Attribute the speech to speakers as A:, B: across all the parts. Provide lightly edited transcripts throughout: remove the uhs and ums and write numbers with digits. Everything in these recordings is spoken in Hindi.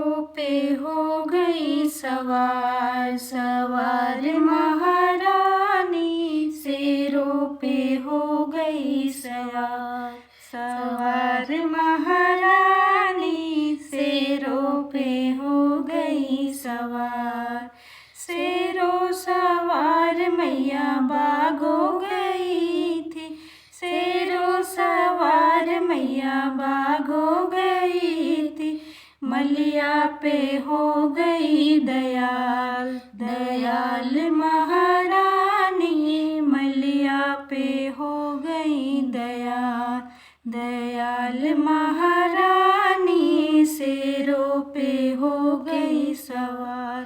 A: शेरों पे हो गई सवार, सवार महारानी शेरों पे हो गई सवार, सवार महारानी शेरों पे हो गई सवार। शेरों सवार मैया बागो गई थी, शेरों सवार मैया बागो गई थी। मलिया पे हो गई दयाल, दयाल महारानी मलिया पे हो गई दयाल, दयाल महारानी शेरों पे हो गई सवार,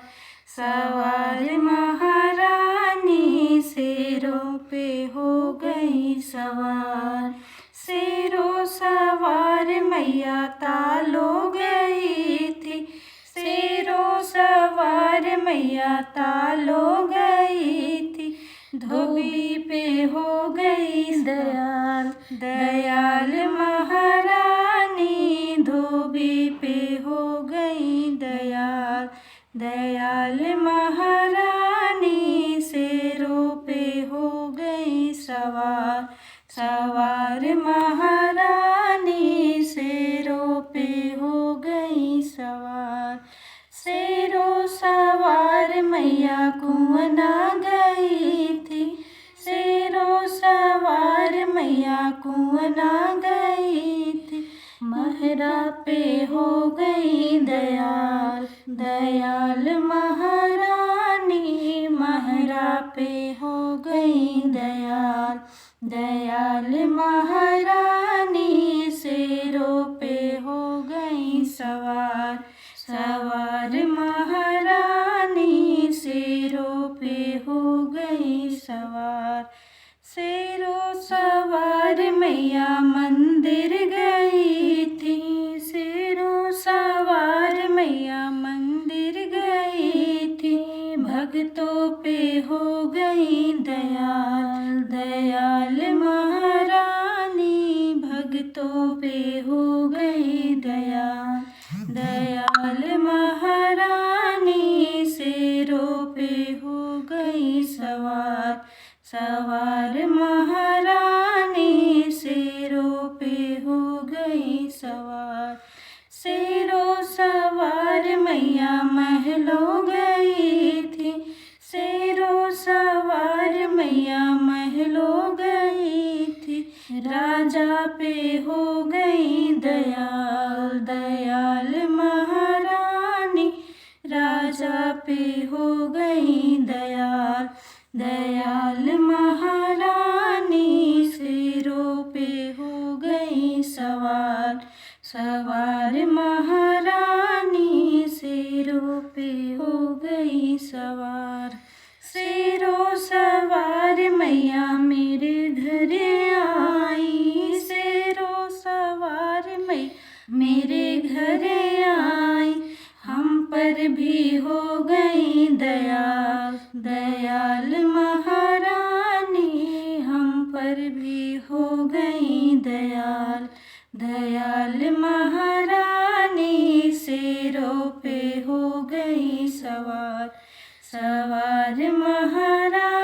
A: सवार महारानी शेरों पे हो गई सवार। शेरों सवार मैया तालो गई थी, शेरों सवार मैया तालो गई थी। धोबी पे हो गई दयाल, दयाल महारानी धोबी पे हो गई दयाल, दयाल महारानी शेरों पे हो गई सवार, सवार महारानी शेरों पे हो गई सवार। शेरों सवार मैया कुआना गई थी, शेरों सवार मैया कुआना गई थी। महरा पे हो गई दयाल, दयाल महारानी महरा पे हो गई दयाल, दयाल महारानी शेरों पे हो गई सवार, सवार महारानी शेरों पे हो गई सवार। शेरों सवार मैया मंदिर गई थी, शेरों सवार मैया मंदिर गई थी। भक्तों पे हो गई दयाल, दयाल महारानी भक्तों पे हो गई दयाल, दयाल महारानी शेरों पे हो गई सवार, सवार महारानी शेरों पे हो गई सवार। शेरों सवार मैया महलों गई थी, शेरों सवार मैया महलों गई थी। राजा पे हो गई दयाल, दयाल महारानी राजा पे हो गई दयाल, दयाल महारानी शेरों पे हो गई सवार, सवार महारानी शेरों पे हो गई सवार। शेरों सवार मैया मेरे घर आई, शेरों सवार मैया मेरे घर आई। हम पर भी हो गई दयाल, दयाल महारानी हम पर भी हो गई दयाल, दयाल महारानी शेरों पे हो गई सवार, सवार महारानी।